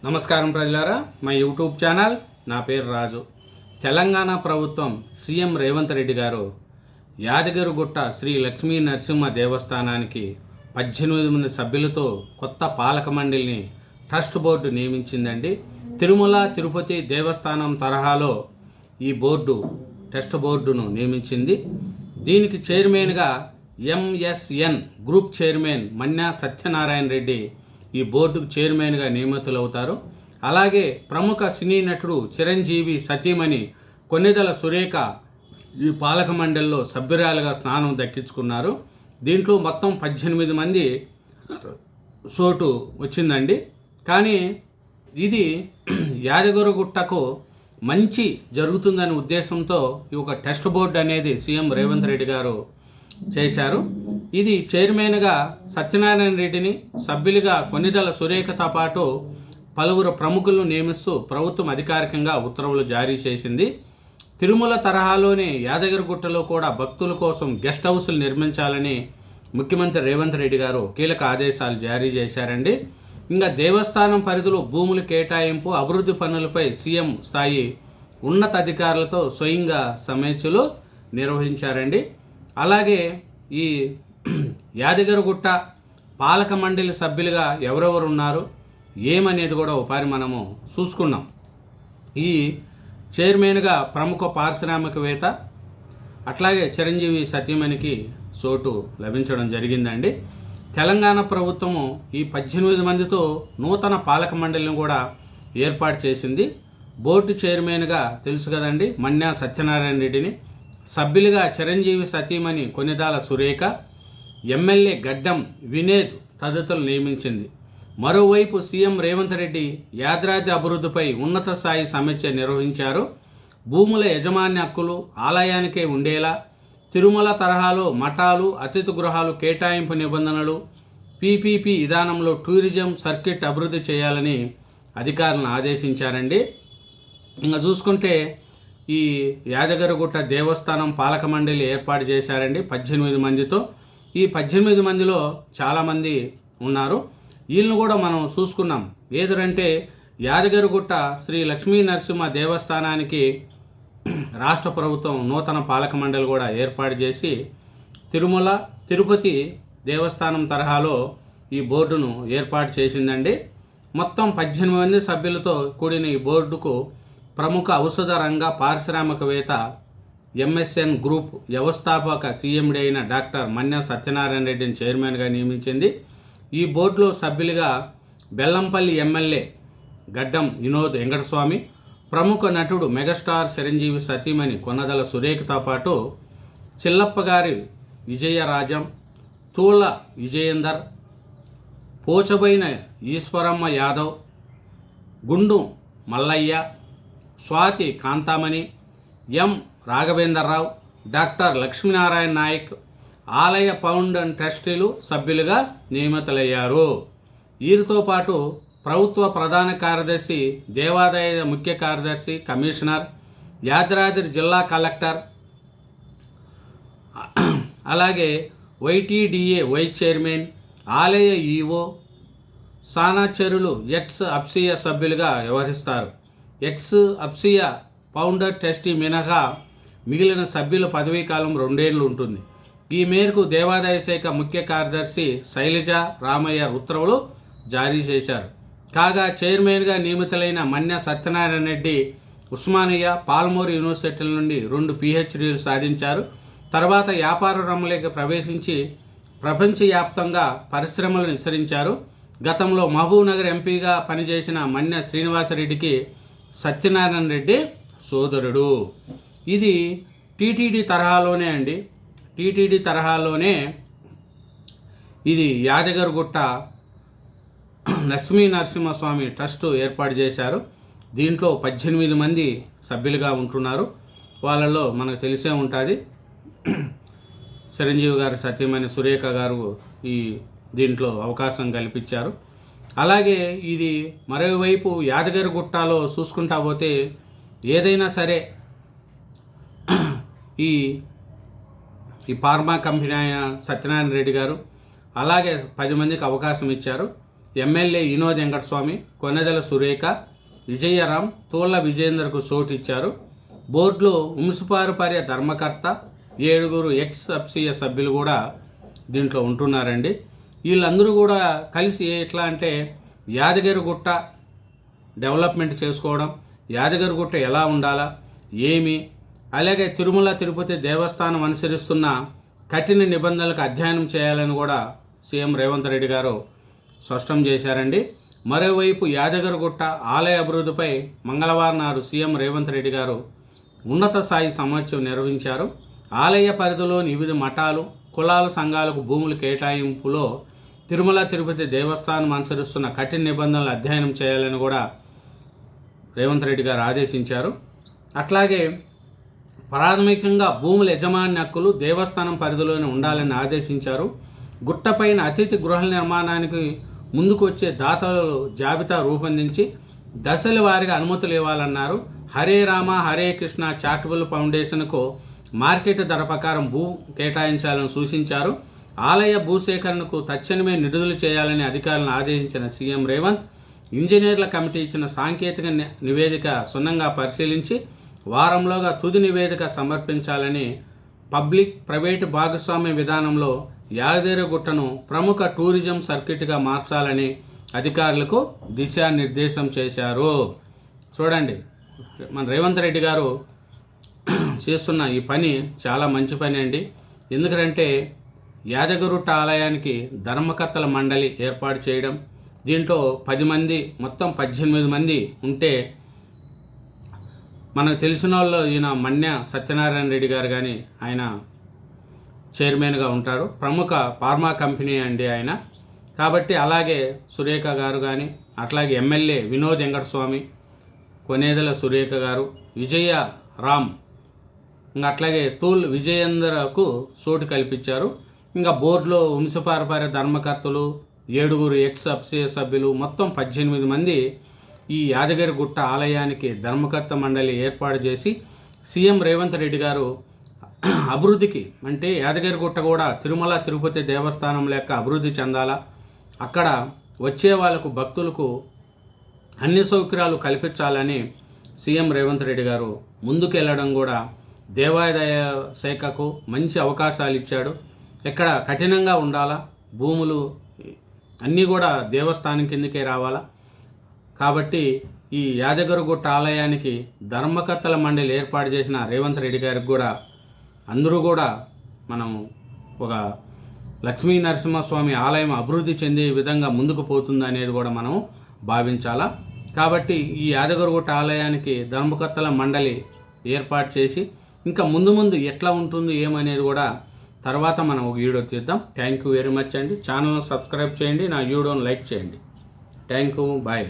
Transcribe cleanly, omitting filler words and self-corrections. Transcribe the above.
నమస్కారం ప్రజలారా, మా యూట్యూబ్ ఛానల్. నా పేరు రాజు. తెలంగాణ ప్రభుత్వం సీఎం రేవంత్ రెడ్డి గారు యాదగిరిగుట్ట శ్రీ లక్ష్మీ నరసింహ దేవస్థానానికి 18 మంది సభ్యులతో కొత్త పాలక మండలిని ట్రస్ట్ బోర్డు నియమించిందండి. తిరుమల తిరుపతి దేవస్థానం తరహాలో ఈ బోర్డు ట్రస్ట్ బోర్డును నియమించింది. దీనికి చైర్మన్గా MSN group chairman Manya Satyanarayana Reddy ఈ బోర్డుకు చైర్మన్గా నియమితులవుతారు. అలాగే ప్రముఖ సినీ నటుడు చిరంజీవి సతీమణి కొన్నిదెల సురేఖ ఈ పాలక మండలిలో సభ్యురాలుగా స్థానం దక్కించుకున్నారు. దీంట్లో మొత్తం 18 మంది చోటు వచ్చిందండి. కానీ ఇది యాదగిరిగుట్టకు మంచి జరుగుతుందనే ఉద్దేశంతో ఈ ఒక టెస్ట్ బోర్డు అనేది సీఎం రేవంత్ రెడ్డి గారు చేశారు. ఇది చైర్మన్గా సత్యనారాయణ రెడ్డిని, సభ్యులుగా కొన్నిదెల సురేఖతో పాటు పలువురు ప్రముఖులను నియమిస్తూ ప్రభుత్వం అధికారికంగా ఉత్తర్వులు జారీ చేసింది. తిరుమల తరహాలోనే యాదగిరిగుట్టలో కూడా భక్తుల కోసం గెస్ట్ హౌస్లు నిర్మించాలని ముఖ్యమంత్రి రేవంత్ రెడ్డి గారు కీలక ఆదేశాలు జారీ చేశారండి. ఇంకా దేవస్థానం పరిధిలో భూముల కేటాయింపు, అభివృద్ధి పనులపై సీఎం స్థాయి ఉన్నత అధికారులతో స్వయంగా సమీక్షలు నిర్వహించారండి. అలాగే ఈ యాదగిరిగుట్ట పాలక మండలి సభ్యులుగా ఎవరెవరు ఉన్నారు ఏమనేది కూడా ఒకసారి మనము చూసుకున్నాం. ఈ చైర్మన్గా ప్రముఖ పారిశ్రామికవేత్త అట్లాగే చిరంజీవి సతీమణికి చోటు లభించడం జరిగిందండి. తెలంగాణ ప్రభుత్వము ఈ 18 మందితో నూతన పాలక మండలిని కూడా ఏర్పాటు చేసింది. బోర్డు చైర్మన్గా తెలుసు కదండి, మన్యా సత్యనారాయణ రెడ్డిని, సభ్యులుగా చిరంజీవి సతీమణి కొన్నిదెల సురేఖ, ఎమ్మెల్యే గడ్డం వినేద్ తదితరులు నియమించింది. మరోవైపు సీఎం రేవంత్ రెడ్డి యాదాద్రి అభివృద్ధిపై ఉన్నత స్థాయి సమీక్ష నిర్వహించారు. భూముల యజమాన్య హక్కులు ఆలయానికే ఉండేలా తిరుమల తరహాలో మఠాలు, అతిథి గృహాలు కేటాయింపు నిబంధనలు, పీపీపీ విధానంలో టూరిజం సర్క్యూట్ అభివృద్ధి చేయాలని అధికారులను ఆదేశించారండి. ఇంకా చూసుకుంటే ఈ యాదగిరిగుట్ట దేవస్థానం పాలక మండలి ఏర్పాటు చేశారండి 18 మందితో. ఈ 18 మందిలో చాలామంది ఉన్నారు. వీళ్ళని కూడా మనం చూసుకున్నాం. ఏదంటే యాదగిరిగుట్ట శ్రీ లక్ష్మీ నరసింహ దేవస్థానానికి రాష్ట్ర ప్రభుత్వం నూతన పాలక మండలి కూడా ఏర్పాటు చేసి తిరుమల తిరుపతి దేవస్థానం తరహాలో ఈ బోర్డును ఏర్పాటు చేసిందండి. మొత్తం 18 మంది సభ్యులతో కూడిన ఈ బోర్డుకు ప్రముఖ ఔషధ రంగ పారిశ్రామికవేత్త ఎంఎస్ఎన్ గ్రూప్ వ్యవస్థాపక సీఎండీ అయిన డాక్టర్ మన్యా సత్యనారాయణ రెడ్డిని చైర్మన్గా నియమించింది. ఈ బోర్డులో సభ్యులుగా బెల్లంపల్లి ఎమ్మెల్యే గడ్డం వినోద్ వెంకటస్వామి, ప్రముఖ నటుడు మెగాస్టార్ చిరంజీవి సతీమణి కొన్నిదెల సురేఖతో పాటు చిల్లప్పగారి విజయరాజం, తూళ్ళ విజయేందర్, పోచబైన ఈశ్వరమ్మ యాదవ్, గుండు మల్లయ్య, స్వాతి కాంతామణి, ఎం రాఘవేంద్రరావు, డాక్టర్ లక్ష్మీనారాయణ నాయక్ ఆలయ ఫౌండ్ అండ్ ట్రస్టీలు సభ్యులుగా నియమితులయ్యారు. వీరితో పాటు ప్రభుత్వ ప్రధాన కార్యదర్శి, దేవాదాయ ముఖ్య కార్యదర్శి, కమిషనర్, యాదాద్రి జిల్లా కలెక్టర్, అలాగే వైటీడీఏ వైస్ చైర్మన్, ఆలయ ఈఓ, సానాచరులు ఎక్స్ అఫ్సియా సభ్యులుగా వ్యవహరిస్తారు. ఎక్స్ అఫ్సియా ఫౌండర్ ట్రస్టీ మినహా మిగిలిన సభ్యుల పదవీ కాలం 2 ఏళ్ళు ఉంటుంది. ఈ మేరకు దేవాదాయ శాఖ ముఖ్య కార్యదర్శి శైలజ రామయ్య ఉత్తర్వులు జారీ చేశారు. కాగా చైర్మన్గా నియమితులైన మన్యా సత్యనారాయణ రెడ్డి ఉస్మానియా, పాల్మోర్ యూనివర్సిటీల నుండి 2 PhDలు సాధించారు. తర్వాత వ్యాపార రంగంలోకి ప్రవేశించి ప్రపంచవ్యాప్తంగా పరిశ్రమలను విస్తరించారు. గతంలో మహబూబ్ నగర్ ఎంపీగా పనిచేసిన మన్యా శ్రీనివాసరెడ్డికి సత్యనారాయణ రెడ్డి సోదరుడు. ఇది టీటీడీ తరహాలోనే అండి. టీటీడీ తరహాలోనే ఇది యాదగిరిగుట్ట లక్ష్మీ నరసింహస్వామి ట్రస్ట్ ఏర్పాటు చేశారు. దీంట్లో 18 మంది సభ్యులుగా ఉంటున్నారు. వాళ్ళలో మనకు తెలిసే ఉంటుంది, చిరంజీవి గారి సతీమణి సురేఖ గారు ఈ దీంట్లో అవకాశం కల్పించారు. అలాగే ఇది మరోవైపు యాదగిరిగుట్టలో చూసుకుంటా పోతే ఏదైనా సరే ఈ ఫార్మా కంపెనీ అయిన సత్యనారాయణ రెడ్డి గారు అలాగే 10 మందికి అవకాశం ఇచ్చారు. ఎమ్మెల్యే వినోద్ వెంకటస్వామి, కొనెదెల సురేఖ, విజయరాం, తోళ్ల విజయేందర్కు చోటు ఇచ్చారు. బోర్డులో వంశపారపర్య ధర్మకర్త, 7 ఎక్స్ అఫ్సియ సభ్యులు కూడా దీంట్లో ఉంటున్నారండి. వీళ్ళందరూ కూడా కలిసి ఎట్లా అంటే యాదగిరిగుట్ట డెవలప్మెంట్ చేసుకోవడం, యాదగిరిగుట్ట ఎలా ఉండాలా ఏమి, అలాగే తిరుమల తిరుపతి దేవస్థానం అనుసరిస్తున్న కఠిన నిబంధనలకు అధ్యయనం చేయాలని కూడా సీఎం రేవంత్ రెడ్డి గారు స్పష్టం చేశారండి. మరోవైపు యాదగిరిగుట్ట ఆలయ అభివృద్ధిపై మంగళవారం నాడు సీఎం రేవంత్ రెడ్డి గారు ఉన్నత స్థాయి సమీక్ష నిర్వహించారు. ఆలయ పరిధిలోని వివిధ మఠాలు, కులాల సంఘాలకు భూముల కేటాయింపులో తిరుమల తిరుపతి దేవస్థానం అనుసరిస్తున్న కఠిన నిబంధనలు అధ్యయనం చేయాలని కూడా రేవంత్ రెడ్డి గారు ఆదేశించారు. అట్లాగే ప్రాథమికంగా భూముల యజమాని హక్కులు దేవస్థానం పరిధిలోనే ఉండాలని ఆదేశించారు. గుట్టపైన అతిథి గృహాల నిర్మాణానికి ముందుకు వచ్చే దాతల జాబితా రూపొందించి దశల వారీగా అనుమతులు ఇవ్వాలన్నారు. హరే రామ హరే కృష్ణ చారిటబుల్ ఫౌండేషన్కు మార్కెట్ ధర ప్రకారం భూ కేటాయించాలని సూచించారు. ఆలయ భూసేకరణకు తక్షణమే నిధులు చేయాలని అధికారులను ఆదేశించిన సీఎం రేవంత్ ఇంజనీర్ల కమిటీ ఇచ్చిన సాంకేతిక నివేదిక క్షుణ్ణంగా పరిశీలించి వారంలోగా తుది నివేదిక సమర్పించాలని, పబ్లిక్ ప్రైవేటు భాగస్వామ్య విధానంలో యాదగిరిగుట్టను ప్రముఖ టూరిజం సర్క్యూట్గా మార్చాలని అధికారులకు దిశానిర్దేశం చేశారు. చూడండి, మన రేవంత్ రెడ్డి గారు చేస్తున్న ఈ పని చాలా మంచి పని అండి. ఎందుకంటే యాదగిరిగుట్ట ఆలయానికి ధర్మకర్తల మండలి ఏర్పాటు చేయడం, దీంట్లో 10 మంది మొత్తం 18 మంది ఉంటే మనకు తెలిసిన వాళ్ళు ఈయన మన్య సత్యనారాయణ రెడ్డి గారు కానీ ఆయన చైర్మన్గా ఉంటారు. ప్రముఖ ఫార్మా కంపెనీ అండి ఆయన. కాబట్టి అలాగే సురేఖ గారు కానీ, అట్లాగే ఎమ్మెల్యే వినోద్ వెంకటస్వామి, కొనేదెల సురేఖ గారు, విజయ రామ్, ఇంకా అట్లాగే తూల్ విజయేందర్కు చోటు కల్పించారు. ఇంకా బోర్డులో వంశపారపర్య ధర్మకర్తలు, 7 ఎక్స్ అఫ్సియ సభ్యులు, మొత్తం 18 మంది ఈ యాదగిరిగుట్ట ఆలయానికి ధర్మకర్త మండలి ఏర్పాటు చేసి సీఎం రేవంత్ రెడ్డి గారు అభివృద్ధికి, అంటే యాదగిరిగుట్ట కూడా తిరుమల తిరుపతి దేవస్థానం లెక్క అభివృద్ధి చెందాలా, అక్కడ వచ్చే వాళ్ళకు భక్తులకు అన్ని సౌకర్యాలు కల్పించాలని సీఎం రేవంత్ రెడ్డి గారు ముందుకెళ్ళడం కూడా దేవాదాయ శాఖకు మంచి అవకాశాలు ఇచ్చాడు. ఎక్కడ కఠినంగా ఉండాలా, భూములు అన్నీ కూడా దేవస్థానం కిందకే రావాలా. కాబట్టి ఈ యాదగిరిగుట్ట ఆలయానికి ధర్మకర్తల మండలి ఏర్పాటు చేసిన రేవంత్ రెడ్డి గారికి కూడా అందరూ కూడా మనం ఒక లక్ష్మీ నరసింహస్వామి ఆలయం అభివృద్ధి చెందే విధంగా ముందుకు పోతుంది అనేది కూడా మనం భావించాలా. కాబట్టి ఈ యాదగిరిగుట్ట ఆలయానికి ధర్మకర్తల మండలి ఏర్పాటు చేసి ఇంకా ముందు ఎట్లా ఉంటుంది ఏమనేది కూడా తర్వాత మనం ఒక వీడియో తీద్దాం. థ్యాంక్ యూ వెరీ మచ్ అండి. ఛానల్ను సబ్స్క్రైబ్ చేయండి, నా వీడియోని లైక్ చేయండి. Thank you, bye.